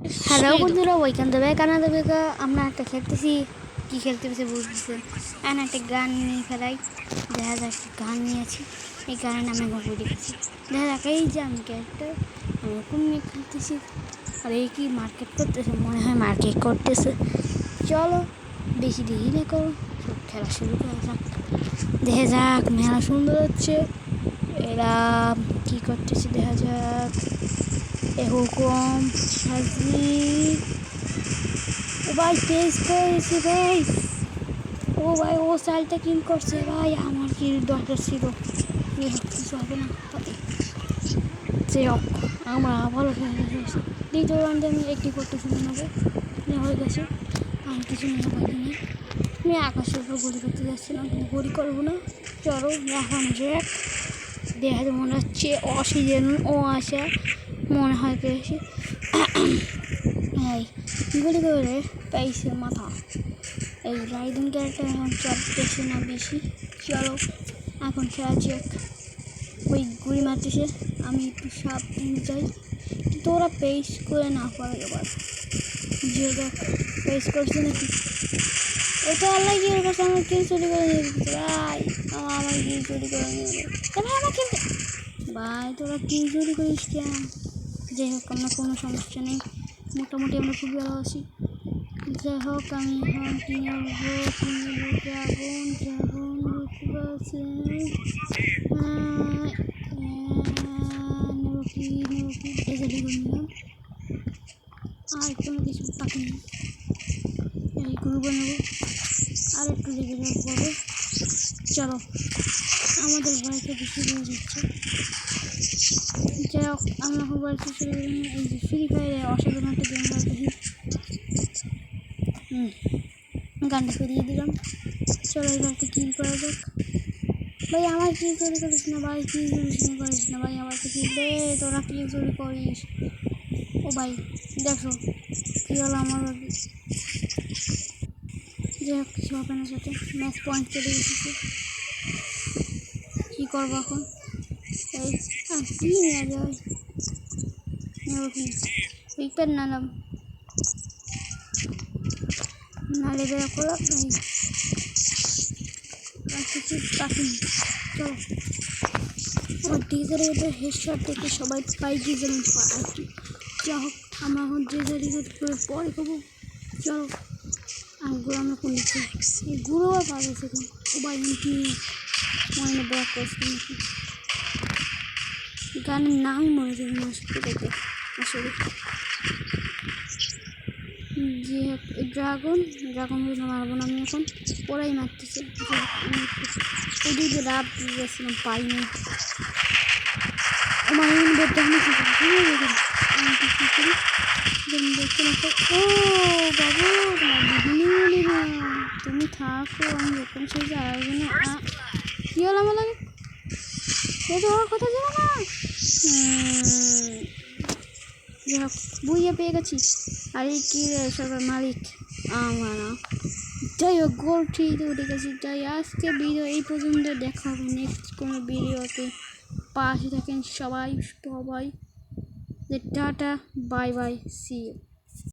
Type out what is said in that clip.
Hello বন্ধুরা, ওইখান থেকে কানাডা থেকে আমরা একটা খেলতেছি। কী খেলতেছি বুঝতেছে এখন একটা গান নিয়ে ফেলাই। দেখা যাক গান নিয়েছি, এই গানের নামে গল্প লিখেছি। দেখা যাক এই যে আমি ক্যারেক্টার আমি কোন নিয়ে খেলতেছি। আর এই কি মার্কেট করতেছে, মনে হয় মার্কেট করতেছে। চলো বেশি দেরি না করো, সব খেলা শুরু করা যাক। দেখা যাক মেলা সুন্দর হচ্ছে, এরা কী করতেছে দেখা যাক। এরকম সাজি ও ভাই পেস করেছে ভাই। ও ভাই ও সালটা কিল করছে ভাই, আমার কি দরকার ছিল। কিছু হবে না, যাই হোক আমরা ভালো খেলে গেছি। দ্বিতীয় রাউন্ডে আমি একটি করতে শুনে নেবো, হয়ে গেছে। আমি কিছু নিয়ে পারি না, আমি আকাশের উপর গুলি করতে যাচ্ছিলাম, কিন্তু গুলি করবো না। চলো এখন র্যাক দেখা যায়, মনে হচ্ছে অক্সিজেন ও আসা মনে হয় পেয়েছি। এই গুলি করে পাইছে মাথা। এই রাইডিং ক্যারেক্টার এখন চাপতেছে না বেশি। চলো এখন খেলা যাক। ওই গুলি মারতেছে, আমি একটু সাবধানে যাই, কিন্তু ওরা পেস করে না পারে। এবার যে দেখ পেস করছে নাকি, ওটা আল্লাহ কি ওর কাছে আমার কিল চুরি করে নিয়ে দিচ্ছে ভাই। আমার কিল চুরি করে নিয়ে ভাই, আমার কিল ভাই, তোরা কিল চুরি করিস কেন? যাই হোক আমরা কোনো সমস্যা নেই, মোটামুটি আমরা খুব ভালো আছি। যাই হোক আমি এখন কিনবো ড্রাগন বুঝতে পারছি নিলাম। আর কোনো কিছু বাকি নেই, এই গ্রুপে নেবো আর একটু লেগে যাওয়ার পরে। চলো আমাদের বাড়িতে বেশি হয়ে যাচ্ছে। যাই হোক আমরা এখন বাড়িতে শুরু করি। এই যে ফ্রি ফায়ারে অসাধারণ একটা গেম দেখি। গানটা ফিরিয়ে দিলাম। চলো এবারকে কিল করা যাক। ভাই আমার কিল চুরি করিস না ভাই, কিল চুরি করিস না ভাই, আমার কিল দে, তোরা কিল চুরি করিস। ও ভাই দেখো কী হলো আমার। যাই হোক কিছু হবে না, সাথে ম্যাচ পয়েন্ট চলে এসেছে। কী করবো এখন? এই কী নেওয়া যায়, নেব কি উইকেট নালাম না লেগে করলাম কিছু পাখি। চলো আমার ডিজারে ওদের হেডশট দেখে সবাই পাই ডিজারে আর কি। যা হোক আমরা এখন ডিজারি করে পরে করবো। চলো আর গুঁড়ো আমরা করে নিচ্ছি, এই গুঁড়ো আর পাওয়া যাচ্ছে এখন। ও ভাই কি মনে ব্লক করছি নাকি, গানের নামই মনে যায় না দেখে আসলে। যে ড্রাগন মারবো না আমি এখন, ওরাই মারতেছে। ওদের যে রাব দিয়ে গেছিলাম পাইনি। আমার দেখতে আমি ও বাবু তুমি থাকো, আমি যখন সেই যাবে না। কী হলো আমার লাগে, সে তো আমার কথা যাবে না। যাই হোক বুঝে পেয়ে গেছি। আর এই কী রে সবার মালিক আমার না। যাই হোক গোল ঠিক উঠে গেছি। তাই আজকে ভিডিও এই পর্যন্ত, দেখা হবে নেক্সট কোনো ভিডিওতে। পাশে থাকেন সবাই, tata bye bye, see you.